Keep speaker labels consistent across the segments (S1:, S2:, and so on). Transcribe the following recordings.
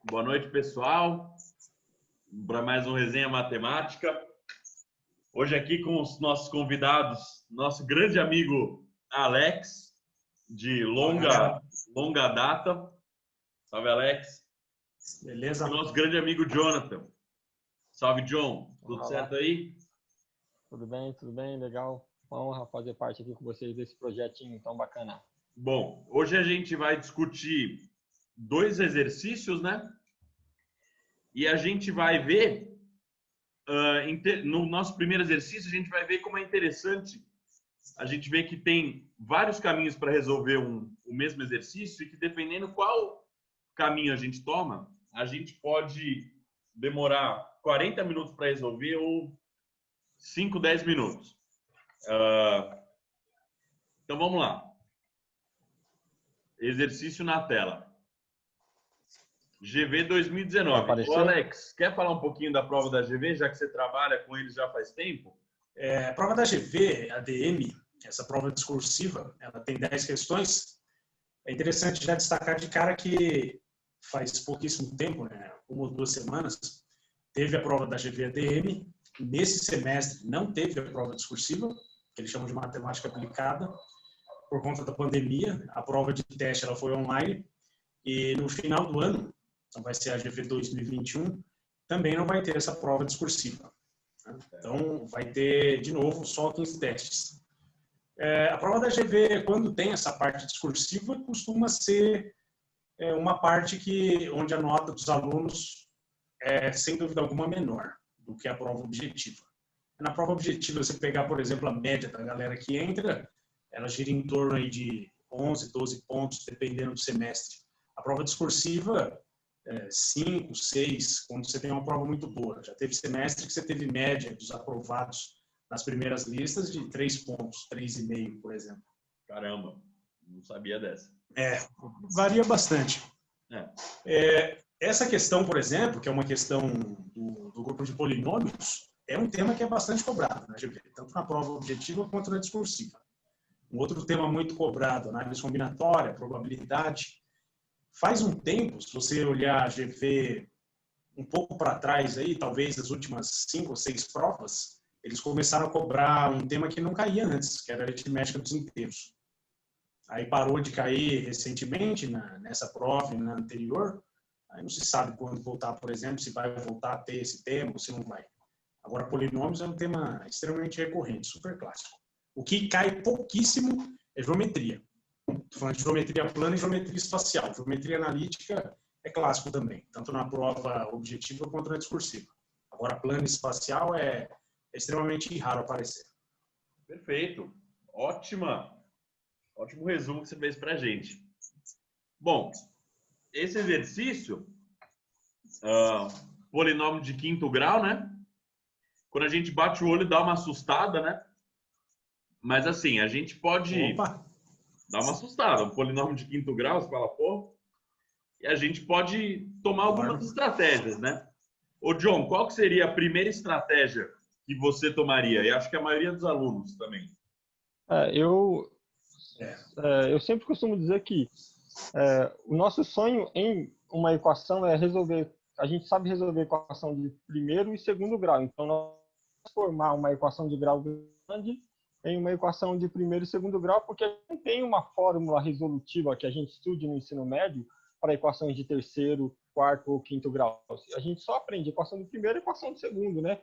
S1: Boa noite, pessoal. Para mais um Resenha Matemática. Hoje aqui com os nossos convidados, nosso grande amigo Alex, de longa data. Salve, Alex.
S2: Beleza?
S1: E nosso grande amigo Jonathan. Salve, John. Tudo
S3: Olá.
S1: certo aí?
S3: Tudo bem, legal. Uma honra fazer parte aqui com vocês desse projetinho tão bacana.
S1: Bom, hoje a gente vai discutir dois exercícios, né? E a gente vai ver, no nosso primeiro exercício, a gente vai ver como é interessante. A gente vê que tem vários caminhos para resolver o mesmo exercício e que dependendo qual caminho a gente toma, a gente pode demorar 40 minutos para resolver ou 5, 10 minutos. Então vamos lá. Exercício na tela. GV 2019. Ô Alex, quer falar um pouquinho da prova da GV, já que você trabalha com eles já faz tempo?
S2: A prova da GV, ADM, essa prova discursiva, ela tem 10 questões. É interessante já destacar de cara que faz pouquíssimo tempo, né, 1 ou 2 semanas, teve a prova da GV ADM. Nesse semestre não teve a prova discursiva, que eles chamam de matemática aplicada, por conta da pandemia. A prova de teste ela foi online e no final do ano, então vai ser a GV 2021, também não vai ter essa prova discursiva. Então, vai ter, de novo, só 15 testes. A prova da GV, quando tem essa parte discursiva, costuma ser uma parte onde a nota dos alunos é, sem dúvida alguma, menor do que a prova objetiva. Na prova objetiva, você pegar, por exemplo, a média da galera que entra, ela gira em torno aí de 11, 12 pontos, dependendo do semestre. A prova discursiva, 5, 6, quando você tem uma prova muito boa. Já teve semestre que você teve média dos aprovados nas primeiras listas de 3 pontos, 3,5, por exemplo.
S1: Caramba, não sabia dessa.
S2: Varia bastante. Essa questão, por exemplo, que é uma questão do grupo de polinômios, é um tema que é bastante cobrado na GV, tanto na prova objetiva quanto na discursiva. Um outro tema muito cobrado, análise combinatória, probabilidade. Faz um tempo, se você olhar a GV um pouco para trás, aí, talvez as últimas 5 ou 6 provas, eles começaram a cobrar um tema que não caía antes, que era a aritmética dos inteiros. Aí parou de cair recentemente nessa prova e na anterior. Aí não se sabe quando voltar, por exemplo, se vai voltar a ter esse tema ou se não vai. Agora, polinômios é um tema extremamente recorrente, super clássico. O que cai pouquíssimo é geometria. Estou falando de geometria plana e geometria espacial. Geometria analítica é clássico também, tanto na prova objetiva quanto na discursiva. Agora, plano e espacial é extremamente raro aparecer.
S1: Perfeito. Ótimo resumo que você fez para a gente. Bom, esse exercício, polinômio de 5º grau, né? Quando a gente bate o olho, dá uma assustada, né? Mas assim, a gente pode dar uma assustada. Um polinômio de 5º grau, você fala, pô, e a gente pode tomar algumas estratégias, né? Ô, John, qual que seria a primeira estratégia que você tomaria? E acho que a maioria dos alunos também.
S3: Eu sempre costumo dizer que o nosso sonho em uma equação é resolver. A gente sabe resolver equação de 1º e 2º grau. Então, nós transformar uma equação de grau grande em uma equação de 1º e 2º grau, porque não tem uma fórmula resolutiva que a gente estude no ensino médio para equações de 3º, 4º ou 5º grau. A gente só aprende equação de 1º e equação de 2º, né?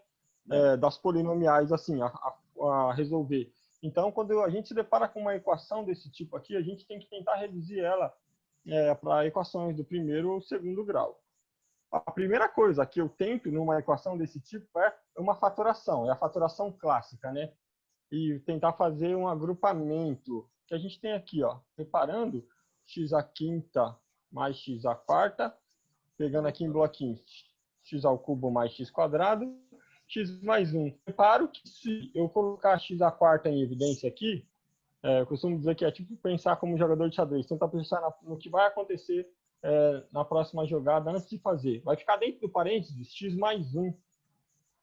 S3: Das polinomiais, assim, a resolver. Então, quando a gente se depara com uma equação desse tipo aqui, a gente tem que tentar reduzir ela para equações do 1º ou 2º grau. A primeira coisa que eu tento numa equação desse tipo é uma fatoração, é a fatoração clássica, né? E tentar fazer um agrupamento que a gente tem aqui, ó, separando x⁵ mais x⁴, pegando aqui em bloquinhos x² mais x², x mais 1. Reparo que se eu colocar x⁴ em evidência aqui, eu costumo dizer que é tipo pensar como jogador de xadrez, tentar pensar no que vai acontecer na próxima jogada antes de fazer. Vai ficar dentro do parênteses x mais 1,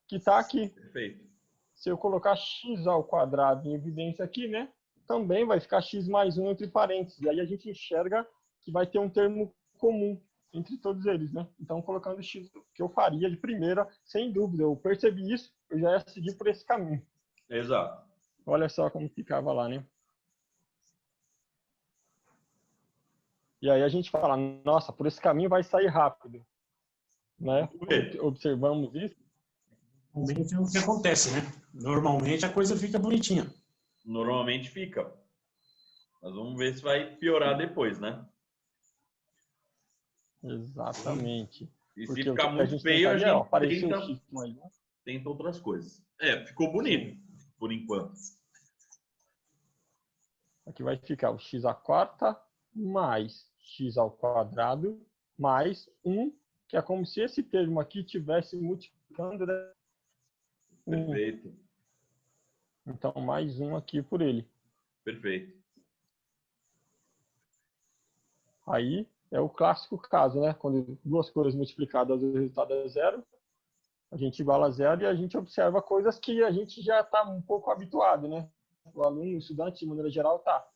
S3: que está aqui.
S1: Perfeito.
S3: Se eu colocar x² em evidência aqui, né, também vai ficar x mais 1 entre parênteses. E aí a gente enxerga que vai ter um termo comum. entre todos eles, né? Então, colocando o x que eu faria de primeira, sem dúvida. Eu percebi isso, eu já ia seguir por esse caminho.
S1: Exato.
S3: Olha só como ficava lá, né? E aí a gente fala, nossa, por esse caminho vai sair rápido, né? Observamos isso.
S2: Normalmente é o que acontece, né? Normalmente a coisa fica bonitinha.
S1: Normalmente fica. Mas vamos ver se vai piorar depois, né?
S3: Exatamente.
S1: E se
S3: Porque
S1: ficar
S3: a
S1: muito
S3: gente
S1: feio, a gente
S3: apareceu o x mais 1.
S1: tenta outras coisas. Ficou bonito, por enquanto.
S3: Aqui vai ficar o x à quarta mais x ao quadrado mais 1, que é como se esse termo aqui estivesse multiplicando, né?
S1: Perfeito.
S3: Então, mais 1 aqui por ele.
S1: Perfeito.
S3: Aí é o clássico caso, né? Quando duas coisas multiplicadas, o resultado é zero, a gente iguala a zero e a gente observa coisas que a gente já está um pouco habituado, né? O aluno, o estudante, de maneira geral, está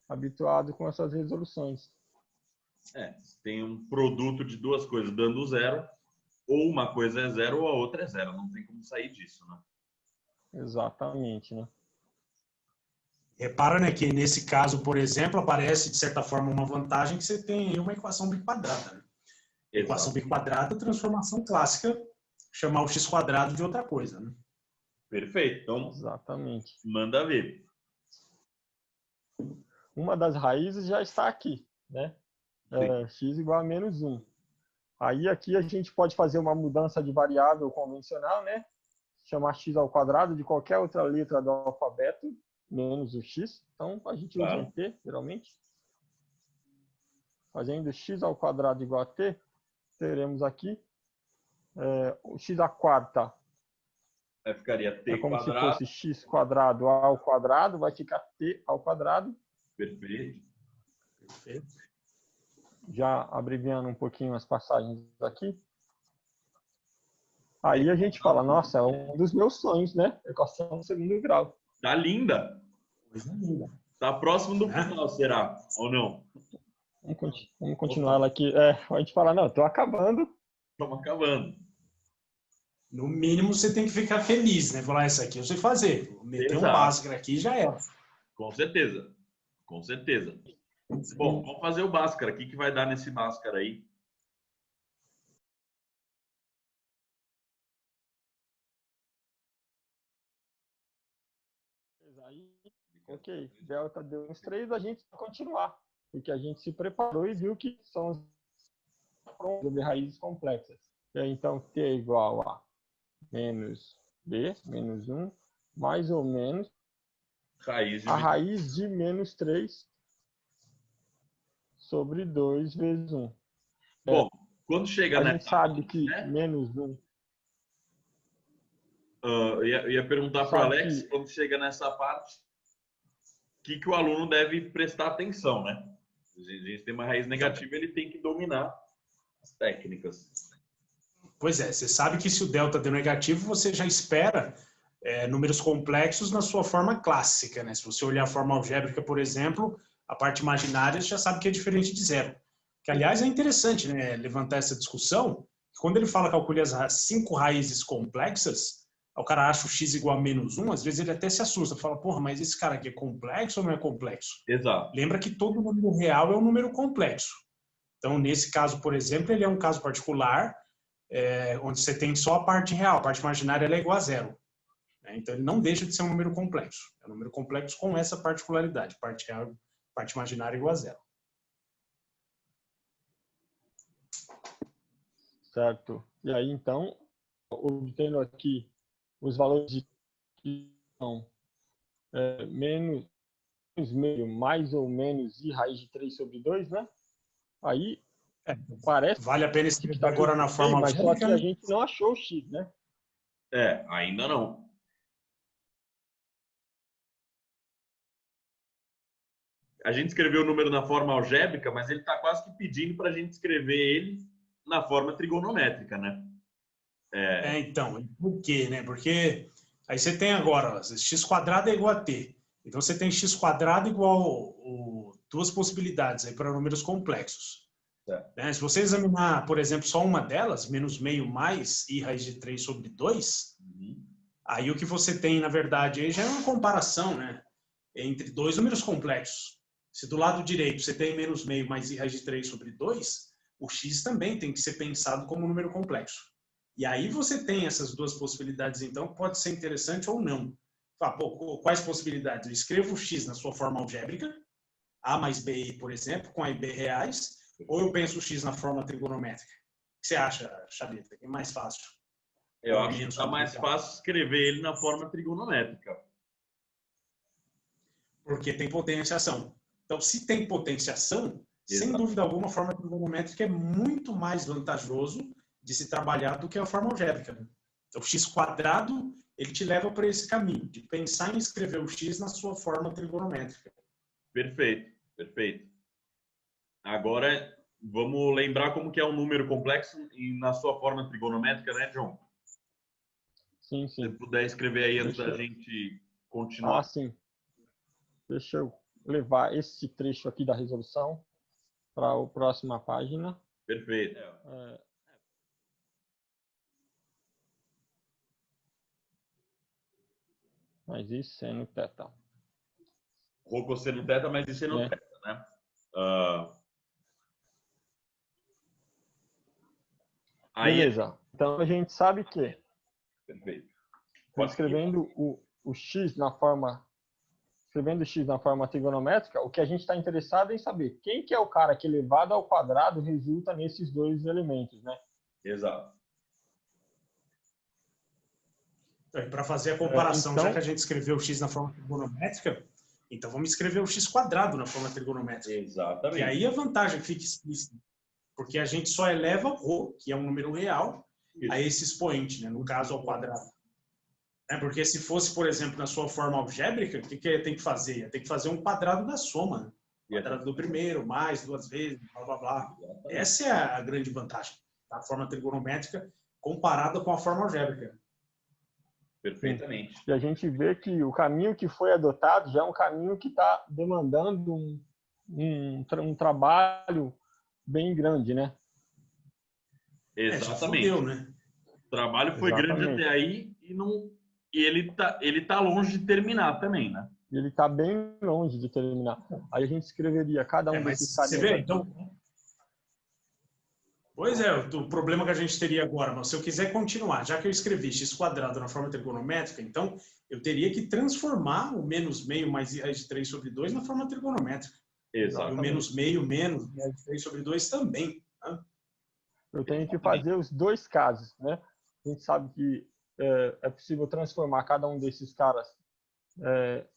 S3: habituado com essas resoluções.
S1: Tem um produto de duas coisas dando zero, ou uma coisa é zero ou a outra é zero. Não tem como sair disso, né?
S3: Exatamente, né?
S2: Repara, né, que nesse caso, por exemplo, aparece, de certa forma, uma vantagem que você tem uma equação biquadrada. Né? Equação biquadrada, transformação clássica, chamar o x² de outra coisa. Né?
S1: Perfeito. Então,
S3: exatamente.
S1: Manda ver.
S3: Uma das raízes já está aqui, né? X igual a menos 1. Aí aqui a gente pode fazer uma mudança de variável convencional, né? Chamar x ao quadrado de qualquer outra letra do alfabeto, menos o x. Então, a gente usa em t, geralmente. Fazendo x ao quadrado igual a t, teremos aqui o x à quarta.
S1: Ficaria t
S3: como
S1: quadrado.
S3: se fosse x quadrado ao quadrado, vai ficar t ao quadrado.
S1: Perfeito.
S2: Perfeito.
S3: Já abreviando um pouquinho as passagens aqui. Aí a gente fala, nossa, é um dos meus sonhos, né? Equação de segundo grau.
S1: Tá linda.
S2: Coisa linda.
S1: Tá próximo do final, será? Ou não?
S3: Vamos continuar ela aqui. A gente fala, não, tô acabando.
S1: Estamos acabando.
S2: No mínimo, você tem que ficar feliz, né? Falar, isso aqui eu sei fazer. Vou meter um Bhaskara aqui e já é.
S1: Com certeza. Com certeza. Bom, vamos fazer o Bhaskara. O que vai dar nesse Bhaskara aí?
S3: Aí, ok, delta deu uns 3, a gente vai continuar. Porque a gente se preparou e viu que são as raízes complexas. Então, t é igual a menos b, menos 1, mais ou menos a raiz de menos 3 sobre 2 vezes 1.
S1: Bom, quando chega
S3: a gente sabe que menos 1...
S1: eu ia perguntar para o Alex, quando chega nessa parte, o que o aluno deve prestar atenção, né? A gente tem uma raiz negativa, ele tem que dominar as técnicas.
S2: Pois é, você sabe que se o delta deu negativo, você já espera números complexos na sua forma clássica, né? Se você olhar a forma algébrica, por exemplo, a parte imaginária você já sabe que é diferente de zero. Que, aliás, é interessante, né, levantar essa discussão. Quando ele fala calcule as 5 raízes complexas, o cara acha o x igual a menos 1, às vezes ele até se assusta, fala, porra, mas esse cara aqui é complexo ou não é complexo?
S1: Exato.
S2: Lembra que todo número real é um número complexo. Então, nesse caso, por exemplo, ele é um caso particular, onde você tem só a parte real, a parte imaginária ela é igual a zero. Então, ele não deixa de ser um número complexo. É um número complexo com essa particularidade, parte real, parte imaginária igual a zero.
S3: Certo. E aí, então, obtendo aqui os valores de são menos meio, mais ou menos, e raiz de 3 sobre 2, né? Aí, parece...
S2: Vale a pena escrever agora na forma
S3: mas só que a gente não achou o x, né?
S1: Ainda não. A gente escreveu o número na forma algébrica, mas ele está quase que pedindo para a gente escrever ele na forma trigonométrica, né?
S2: Então, por quê, né? Porque aí você tem agora, x² é igual a t. Então você tem x² igual duas possibilidades aí para números complexos. Né? Se você examinar, por exemplo, só uma delas, menos meio mais i raiz de 3 sobre 2, aí o que você tem, na verdade, aí já é uma comparação, né, entre dois números complexos. Se do lado direito você tem menos meio mais i raiz de 3 sobre 2, o x também tem que ser pensado como um número complexo. E aí você tem essas duas possibilidades, então, que pode ser interessante ou não. Fala, pô, quais possibilidades? Eu escrevo o x na sua forma algébrica, a mais bi, por exemplo, com a e b reais, ou eu penso o x na forma trigonométrica? O que você acha, Chaveta? Que é mais fácil?
S1: Eu acho que está mais fácil escrever ele na forma trigonométrica.
S2: Porque tem potenciação. Então, se tem potenciação, sem dúvida alguma, a forma trigonométrica é muito mais vantajoso de se trabalhar do que a forma algébrica. Né? Então, o x², ele te leva para esse caminho, de pensar em escrever o x na sua forma trigonométrica.
S1: Perfeito, perfeito. Agora, vamos lembrar como que é um número complexo na sua forma trigonométrica, né, John?
S3: Sim, sim.
S1: Se você puder escrever aí antes da gente continuar.
S3: Ah, sim. Deixa eu levar esse trecho aqui da resolução para a próxima página.
S1: Perfeito.
S3: Mas isso é no teta.
S1: Rho cosseno teta, mas isso é no teta, né?
S3: Beleza. Então a gente sabe que
S1: perfeito.
S3: escrevendo o x na forma trigonométrica, o que a gente está interessado é em saber quem que é o cara que elevado ao quadrado resulta nesses dois elementos, né?
S1: Exato.
S2: Para fazer a comparação, então, já que a gente escreveu o x na forma trigonométrica, então vamos escrever o x² na forma trigonométrica.
S1: Exatamente.
S2: E aí a vantagem fica explícita, porque a gente só eleva ρ, que é um número real, a esse expoente, né? No caso ao quadrado. Porque se fosse, por exemplo, na sua forma algébrica, o que tem que fazer? Tem que fazer um quadrado da soma. Né? Quadrado do primeiro, mais duas vezes, blá, blá, blá. Essa é a grande vantagem da forma trigonométrica comparada com a forma algébrica.
S1: Perfeitamente.
S3: E a gente vê que o caminho que foi adotado já é um caminho que está demandando um trabalho bem grande, né?
S1: Exatamente.
S2: Fudeu, né?
S1: O trabalho foi grande até aí e ele tá longe de terminar também, né?
S3: Ele está bem longe de terminar. Aí a gente escreveria cada um desses carinhas.
S2: Você vê, então... Pois é, o problema que a gente teria agora, mas se eu quiser continuar, já que eu escrevi x² na forma trigonométrica, então eu teria que transformar o menos meio mais i raiz de 3 sobre 2 na forma trigonométrica.
S1: Exato.
S2: E o menos meio menos i raiz de 3 sobre 2 também. Né?
S3: Eu tenho que fazer os dois casos, né? A gente sabe que é possível transformar cada um desses caras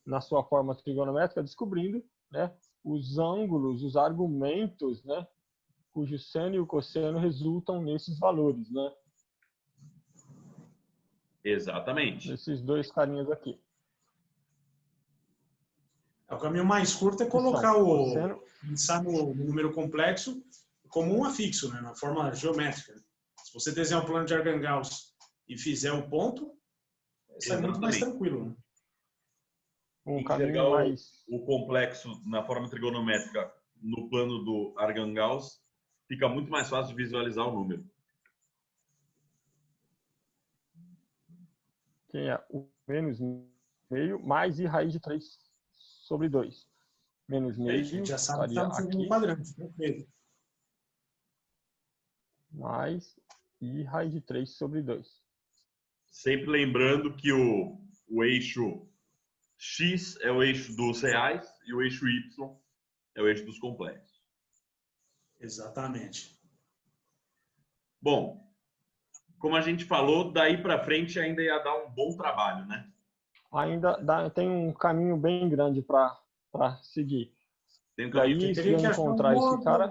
S3: na sua forma trigonométrica, descobrindo, né, os ângulos, os argumentos, né, cujo seno e o cosseno resultam nesses valores, né?
S1: Exatamente.
S3: Esses dois carinhas aqui.
S2: O caminho mais curto é colocar pensar no número complexo como um afixo, né, na forma geométrica. Se você desenhar um plano de Argand-Gauss e fizer um ponto, isso é muito mais tranquilo. Né?
S3: Um caminho mais...
S1: o complexo na forma trigonométrica no plano do Argand-Gauss fica muito mais fácil de visualizar o número.
S3: Que é o menos meio mais i raiz de 3 sobre 2. Menos meio
S2: já sabe que está no quadrante. Perfeito.
S3: Mais i raiz de 3 sobre 2.
S1: Sempre lembrando que o eixo X é o eixo dos reais e o eixo Y é o eixo dos complexos.
S2: Exatamente.
S1: Bom, como a gente falou, daí para frente ainda ia dar um bom trabalho, né?
S3: Tem um caminho bem grande para seguir.
S1: Tem um caminho
S2: que teria que encontrar esse cara,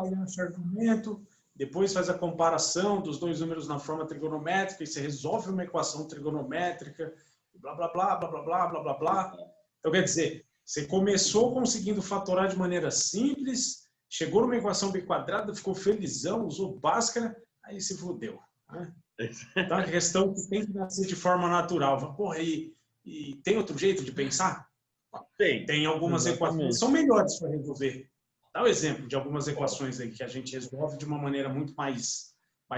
S2: depois faz a comparação dos dois números na forma trigonométrica e você resolve uma equação trigonométrica, blá blá blá blá blá blá blá blá blá. Então quer dizer, você começou conseguindo fatorar de maneira simples, chegou numa equação biquadrada, ficou felizão, usou Bhaskara, aí se fudeu. Né? Então a questão que tem que nascer de forma natural. Porra, e tem outro jeito de pensar? Tem algumas equações que são melhores para resolver. Dá um exemplo de algumas equações aí que a gente resolve de uma maneira muito mais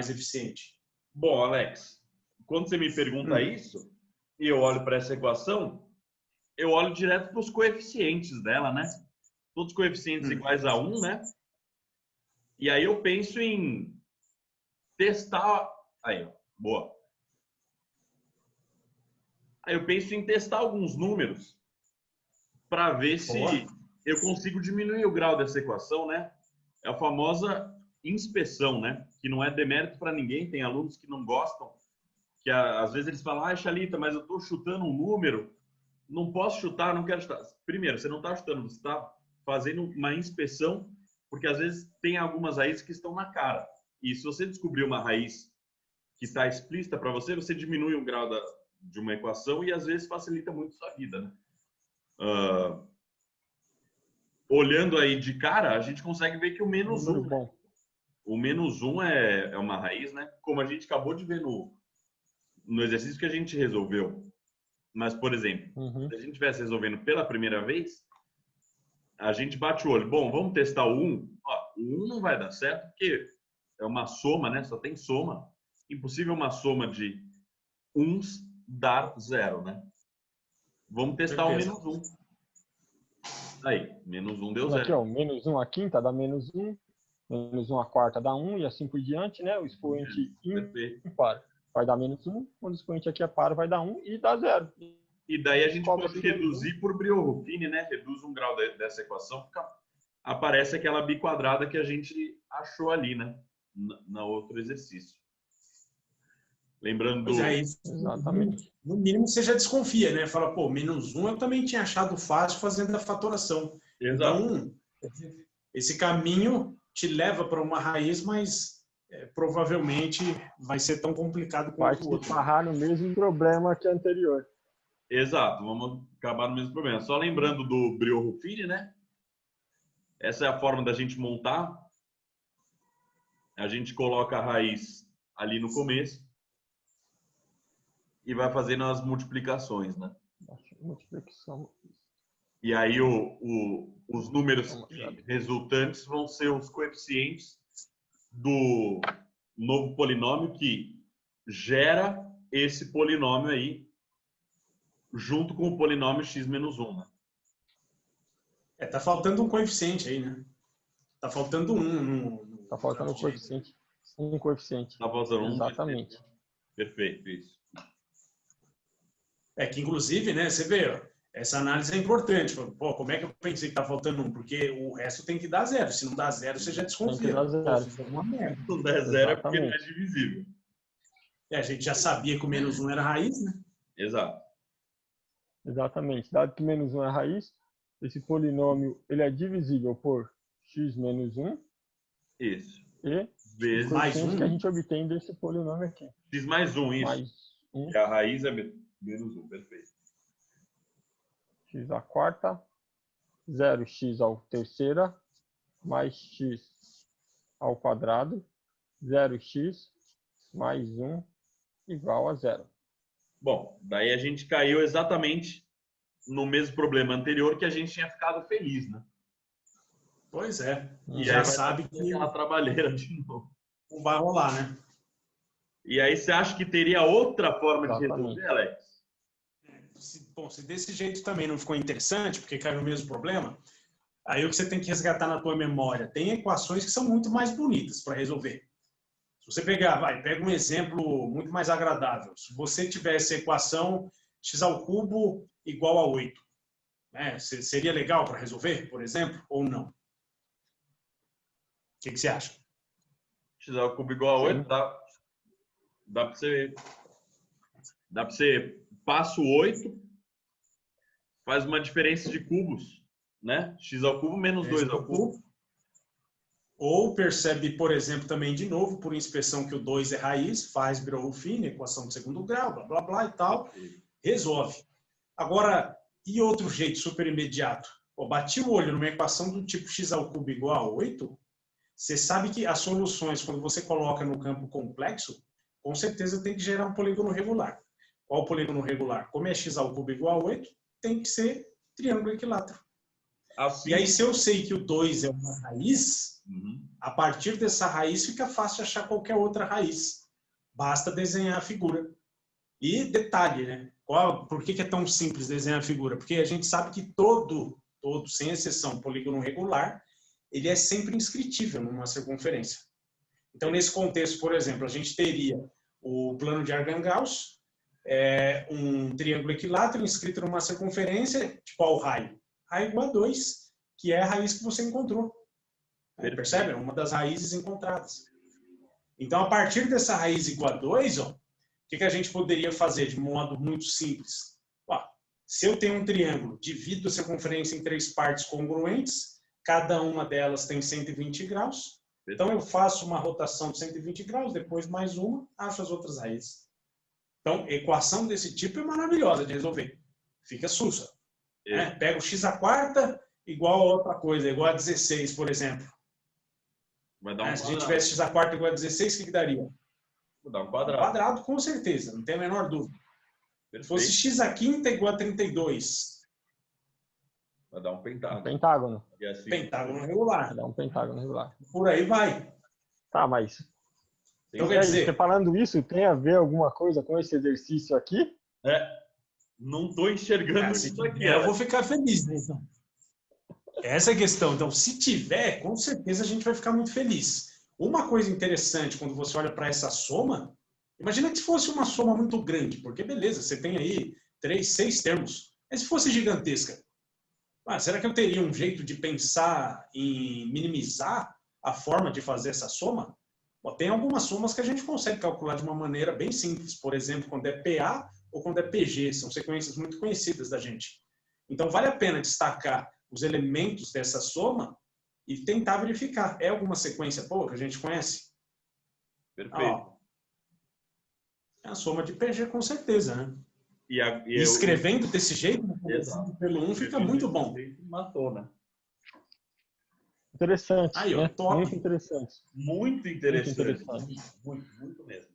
S2: eficiente.
S1: Bom, Alex, quando você me pergunta isso, e eu olho para essa equação, eu olho direto para os coeficientes dela, né? Todos os coeficientes iguais a 1, né? E aí eu penso em testar... Aí, ó, boa. Aí eu penso em testar alguns números para ver se eu consigo diminuir o grau dessa equação, né? É a famosa inspeção, né? Que não é demérito para ninguém. Tem alunos que não gostam, que às vezes eles falam, Xalita, mas eu estou chutando um número, não posso chutar, não quero chutar. Primeiro, você não está chutando, você está fazendo uma inspeção, porque às vezes tem algumas raízes que estão na cara. E se você descobrir uma raiz que está explícita para você, você diminui o grau de uma equação e às vezes facilita muito sua vida, né? Olhando aí de cara, a gente consegue ver que o menos 1, né? O menos 1 é uma raiz, né? Como a gente acabou de ver no exercício que a gente resolveu. Mas, por exemplo, se a gente estivesse resolvendo pela primeira vez, a gente bate o olho. Bom, vamos testar o 1. Ó, o 1 não vai dar certo porque é uma soma, né? Só tem soma. Impossível uma soma de 1s dar 0, né? Vamos testar o menos 1. Aí, menos 1 deu 0.
S3: Aqui, ó, menos 1 a quinta dá menos 1. Menos 1 a quarta dá 1 e assim por diante, né? O expoente impar vai dar menos 1. Quando o expoente aqui é par, vai dar 1 e dá 0.
S1: E daí a gente pode reduzir por Brio-Ruffini, né? Reduz um grau dessa equação, aparece aquela biquadrada que a gente achou ali, né? No outro exercício. Lembrando do...
S3: Exatamente.
S2: No mínimo você já desconfia, né? Fala, pô, menos 1 eu também tinha achado fácil fazendo a fatoração.
S1: Exato.
S2: Então, esse caminho te leva para uma raiz, mas provavelmente vai ser tão complicado quanto o outro.
S3: Vai esbarrar no mesmo problema que o anterior.
S1: Exato, vamos acabar no mesmo problema. Só lembrando do Brio-Ruffini, né? Essa é a forma da gente montar. A gente coloca a raiz ali no começo e vai fazendo as multiplicações, né?
S3: Multiplicação.
S1: E aí os números resultantes vão ser os coeficientes do novo polinômio que gera esse polinômio aí junto com o polinômio x menos 1, né?
S2: Tá faltando um coeficiente aí, né? Tá faltando um.
S3: Tá faltando um coeficiente. Um coeficiente.
S1: Tá faltando um.
S3: Exatamente.
S1: Perfeito, isso.
S2: Que inclusive, né, você vê, ó, essa análise é importante. Pô, como é que eu pensei que tá faltando um? Porque o resto tem que dar 0. Se não dá 0, você já desconfia.
S3: Tem que dar 0.
S2: Pô, uma merda.
S1: Se não der 0 é porque não é divisível.
S2: A gente já sabia que o menos 1 era raiz, né?
S1: Exato.
S3: Exatamente. Dado que menos 1 é a raiz, esse polinômio ele é divisível por x menos 1.
S1: Isso.
S3: E
S1: vezes
S2: mais 1
S3: que a gente obtém desse polinômio aqui.
S1: X mais 1, isso.
S3: Mais 1.
S1: E a raiz é menos 1, perfeito.
S3: X à quarta, 0x ao terceira, mais x ao quadrado, 0x mais 1 igual a 0.
S1: Bom, daí a gente caiu exatamente no mesmo problema anterior que a gente tinha ficado feliz, né?
S2: Pois é.
S1: E
S2: já
S1: aí
S2: sabe que
S1: aquela trabalheira de novo.
S2: não vai rolar, né?
S1: E aí você acha que teria outra forma de resolver, Alex?
S2: Se desse jeito também não ficou interessante, porque caiu no mesmo problema, aí o que você tem que resgatar na tua memória? Tem equações que são muito mais bonitas para resolver. Se você pega um exemplo muito mais agradável. Se você tivesse a equação x ao cubo igual a 8, né? Seria legal para resolver, por exemplo, ou não? O que você acha?
S1: X ao cubo igual a 8, dá para você passa o 8, faz uma diferença de cubos, né? X ao cubo menos 2 ao cubo.
S2: Ou percebe, por exemplo, também de novo, por inspeção que o 2 é raiz, faz Brio-Ruffini, equação de segundo grau, blá, blá, blá e tal, resolve. Agora, e outro jeito super imediato? Bati o olho numa equação do tipo x ao cubo igual a 8, você sabe que as soluções, quando você coloca no campo complexo, com certeza tem que gerar um polígono regular. Qual o polígono regular? Como é x ao cubo igual a 8, tem que ser triângulo equilátero.
S1: Assim,
S2: E aí, se eu sei que o 2 é uma raiz,
S1: uhum.
S2: a partir dessa raiz fica fácil de achar qualquer outra raiz. Basta desenhar a figura. E detalhe, né? Por que é tão simples desenhar a figura? Porque a gente sabe que todo, sem exceção, polígono regular, ele é sempre inscritível numa circunferência. Então, nesse contexto, por exemplo, a gente teria o plano de Argand-Gauss, um triângulo equilátero inscrito numa circunferência, de qual raio? Raio igual a 2, que é a raiz que você encontrou. Percebe? É uma das raízes encontradas. Então, a partir dessa raiz igual a 2, ó, o que a gente poderia fazer de modo muito simples? Se eu tenho um triângulo, divido a circunferência em 3 partes congruentes, cada uma delas tem 120 graus. Então, eu faço uma rotação de 120 graus, depois mais uma, acho as outras raízes. Então, equação desse tipo é maravilhosa de resolver. Fica sussa. Né? Pega o x² igual a outra coisa, igual a 16, por exemplo.
S1: Vai dar
S2: Se a gente tivesse x² igual a 16, o que daria?
S1: Vai dar um quadrado.
S2: Um quadrado, com certeza, não tem a menor dúvida. Se fosse x² igual a 32.
S1: Vai dar um pentágono.
S3: Um pentágono.
S1: E assim,
S2: pentágono regular.
S3: Vai dar um pentágono regular.
S2: Por aí vai.
S3: Tá, mas...
S2: Então, quer dizer...
S3: Você falando isso, tem a ver alguma coisa com esse exercício aqui?
S1: Não estou enxergando isso aqui.
S2: Eu vou ficar feliz, né, então. Essa é a questão. Então, se tiver, com certeza a gente vai ficar muito feliz. Uma coisa interessante, quando você olha para essa soma, imagina que se fosse uma soma muito grande, porque beleza, você tem aí 3, 6 termos. Mas se fosse gigantesca, será que eu teria um jeito de pensar em minimizar a forma de fazer essa soma? Tem algumas somas que a gente consegue calcular de uma maneira bem simples. Por exemplo, quando é PA ou quando é PG. São sequências muito conhecidas da gente. Então, vale a pena destacar os elementos dessa soma e tentar verificar. É alguma sequência boa que a gente conhece?
S1: Perfeito.
S2: É a soma de PG, com certeza, né?
S1: E
S2: escrevendo desse jeito, pelo 1, fica muito bom.
S1: Matou, né?
S3: Interessante.
S2: Aí,
S3: né?
S2: Top.
S3: Muito interessante.
S1: Muito interessante. Muito mesmo.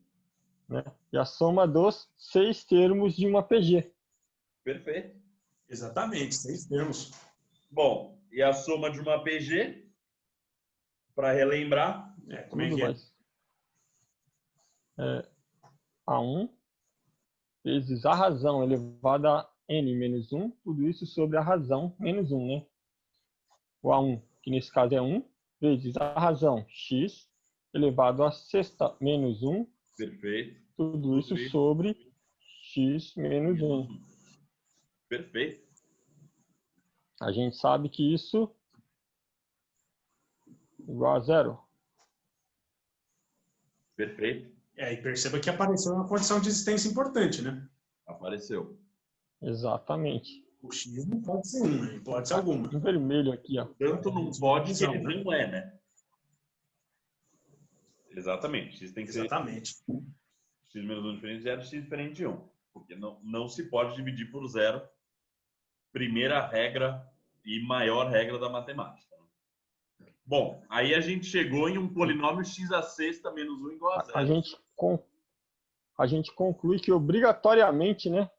S3: Né? E a soma dos 6 termos de uma PG.
S1: Perfeito.
S2: Exatamente, 6 termos.
S1: Bom, e a soma de uma PG, para relembrar,
S3: como é que é? A1 vezes a razão elevada a n menos 1, tudo isso sobre a razão menos 1, né? O A1, que nesse caso é 1, vezes a razão x elevado a sexta menos 1.
S1: Perfeito.
S3: Tudo isso sobre x menos 1.
S1: Perfeito.
S3: A gente sabe que isso é igual a 0.
S1: Perfeito.
S2: E perceba que apareceu uma condição de existência importante, né?
S1: Apareceu.
S3: Exatamente.
S2: O x não pode ser 1, né? Pode ser alguma.
S3: Em vermelho aqui, ó.
S1: Tanto não pode que ele não é, né? Exatamente. X tem que ser x menos 1 diferente de 0, x diferente de 1. Porque não se pode dividir por 0. Primeira regra e maior regra da matemática. Bom, aí a gente chegou em um polinômio x à sexta menos 1 igual a 0.
S3: A gente conclui que obrigatoriamente, né?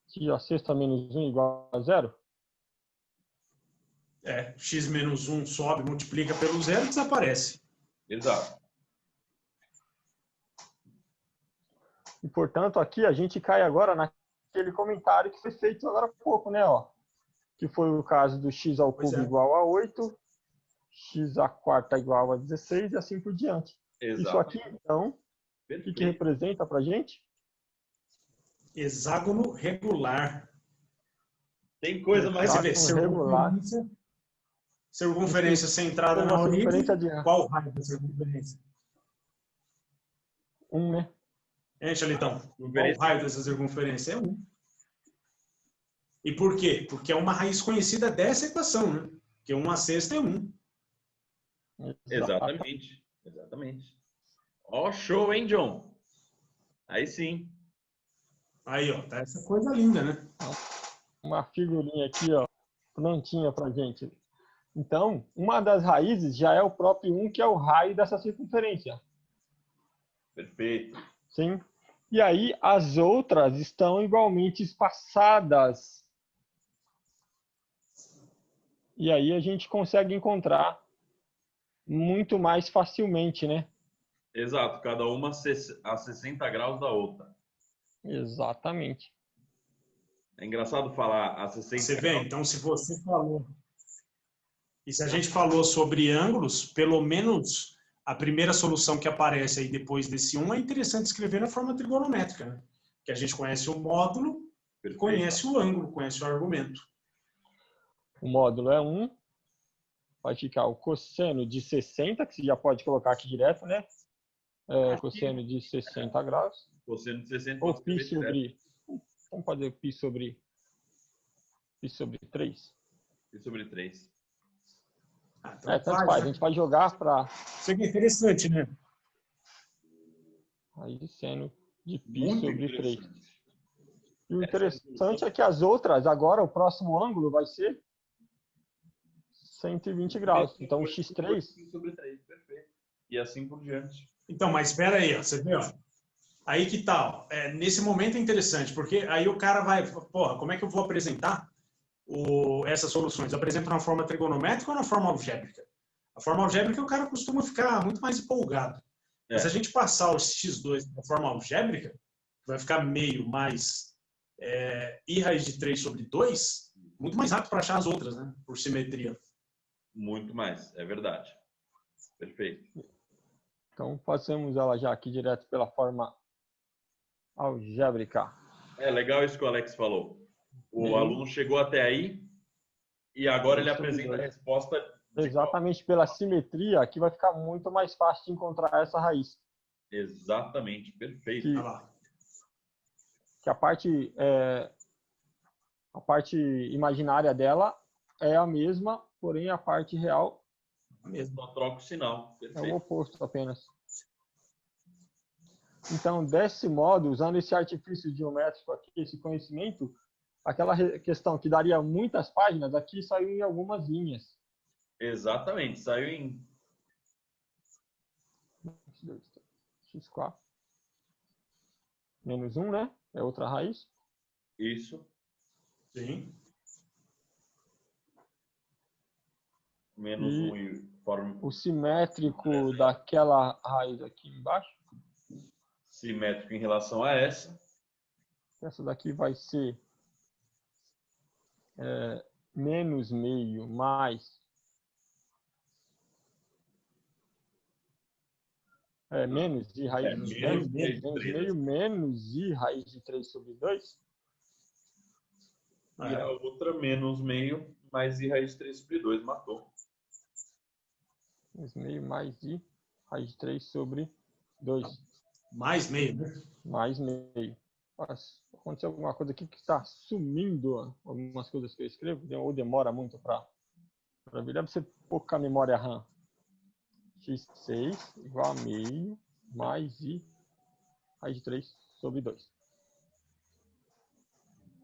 S3: X à sexta menos 1 igual a 0?
S2: X menos 1 sobe, multiplica pelo 0 e desaparece.
S1: Exato.
S3: E, portanto, aqui a gente cai agora naquele comentário que foi feito agora há pouco, né? Ó, que foi o caso do x ao cubo igual a 8, x à quarta igual a 16 e assim por diante.
S1: Exato.
S3: Isso aqui, então, o que representa para a gente?
S2: Hexágono regular.
S1: Tem coisa mais...
S2: Você vê, circunferência centrada na origem. Qual raio da circunferência?
S3: 1, né?
S2: Xalitão, qual o raio dessa circunferência? É 1. E por quê? Porque é uma raiz conhecida dessa equação, né? Porque 1 à sexta é 1.
S1: Exatamente. Ó, show, hein, John? Aí sim.
S2: Aí, ó, tá essa coisa linda, né?
S3: Uma figurinha aqui, ó, prontinha pra gente. Então, uma das raízes já é o próprio 1, que é o raio dessa circunferência.
S1: Perfeito.
S3: Sim. E aí, as outras estão igualmente espaçadas E aí a gente consegue encontrar muito mais facilmente, né?
S1: Exato, cada uma a 60 graus da outra.
S3: Exatamente.
S1: É engraçado falar a 60
S2: Você vê,
S1: graus.
S2: então, se você falou... E se a gente falou sobre ângulos, pelo menos a primeira solução que aparece aí depois desse 1 é interessante escrever na forma trigonométrica, né? Que a gente conhece o módulo,
S1: Perfeito.
S2: conhece o ângulo, conhece o argumento.
S3: O módulo é 1. Vai ficar o cosseno de 60, que você já pode colocar aqui direto, né? Cosseno de 60 graus.
S1: Cosseno de 60
S3: Ou
S1: pode
S3: π
S1: escrever
S3: sobre... Vamos fazer π sobre 3.
S1: direto. Sobre 3.
S2: Então
S3: Tanto faz. A gente pode jogar para...
S2: Isso aqui é interessante, né?
S3: Aí, seno de π
S1: Muito
S3: sobre 3.
S1: interessante.
S3: E o interessante é que as outras, agora o próximo ângulo vai ser 120 graus. Então, o x3...
S1: Sobre 3, perfeito. E assim por diante.
S2: Então, mas espera aí, ó, você vê, ó. Aí que tal? Nesse momento é interessante, porque aí o cara vai, porra, como é que eu vou apresentar essas soluções? Eu apresento na forma trigonométrica ou na forma algébrica? A forma algébrica o cara costuma ficar muito mais empolgado. Mas se a gente passar o x2 na forma algébrica, vai ficar meio mais i raiz de 3 sobre 2, muito mais rápido para achar as outras, né? Por simetria.
S1: Muito mais, é verdade. Perfeito.
S3: Então, fazemos ela já aqui direto pela forma algébrica.
S1: É legal isso que o Alex falou. O aluno chegou até aí e agora ele apresenta a resposta.
S3: Exatamente pela simetria, aqui vai ficar muito mais fácil de encontrar essa raiz.
S1: Exatamente, perfeito.
S3: Que a parte imaginária dela é a mesma, porém a parte real
S1: Só troca o sinal. Perfeito.
S3: é o oposto apenas. Então, desse modo, usando esse artifício geométrico aqui, esse conhecimento, aquela questão que daria muitas páginas, aqui saiu em algumas linhas.
S1: Exatamente, saiu em
S3: x4 menos 1, né? É outra raiz.
S1: isso.
S2: Sim.
S1: Menos 1 e forma.
S3: O simétrico daquela raiz aqui embaixo.
S1: Simétrico em relação a essa.
S3: Essa daqui vai ser menos meio mais menos i raiz de 3. Menos meio menos i raiz de 3 sobre 2.
S1: E a outra menos meio mais i raiz de 3 sobre 2. Matou.
S3: Menos meio mais i raiz de 3 sobre 2.
S2: Mais meio, né?
S3: Mais meio. Aconteceu alguma coisa aqui que está sumindo algumas coisas que eu escrevo, ou demora muito para vir. Deve ser pouca memória RAM. x6 igual a meio mais i raiz de 3 sobre 2.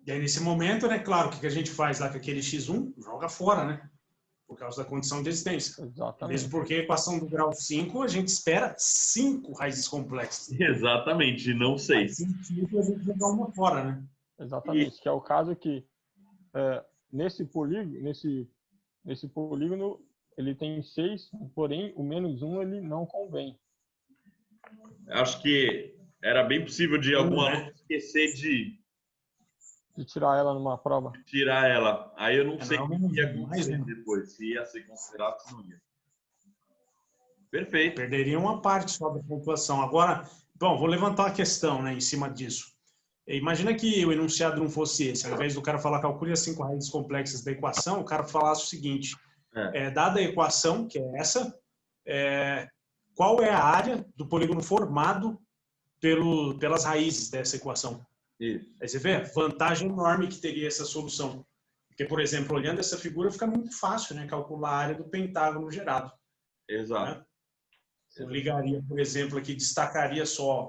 S2: E aí, nesse momento, né, claro, o que a gente faz lá com aquele x1? Joga fora, né? Por causa da condição de existência.
S3: Exatamente.
S2: Mesmo porque a equação do grau 5, a gente espera 5 raízes complexas.
S1: Exatamente, não 6.
S2: Faz sentido a gente jogar uma fora, né?
S3: Exatamente, que é o caso que nesse polígono ele tem 6, porém o menos 1 ele não convém.
S1: Acho que era bem possível de algum aluno esquecer de
S3: tirar ela numa prova.
S1: Tirar ela. Aí eu não sei o que ia acontecer
S2: né?
S1: depois, se ia ser considerado ou não ia. Perfeito.
S2: Perderia uma parte só da pontuação. Agora, bom, vou levantar uma questão, né, em cima disso. Imagina que o enunciado não fosse esse. Ao invés do cara falar calcule as 5 raízes complexas da equação, o cara falasse o seguinte: dada a equação, que é essa, qual é a área do polígono formado pelas raízes dessa equação?
S1: Isso.
S2: Aí você vê a vantagem enorme que teria essa solução. Porque, por exemplo, olhando essa figura, fica muito fácil, né, calcular a área do pentágono gerado.
S1: Exato.
S2: Né? Eu ligaria, por exemplo, aqui, destacaria só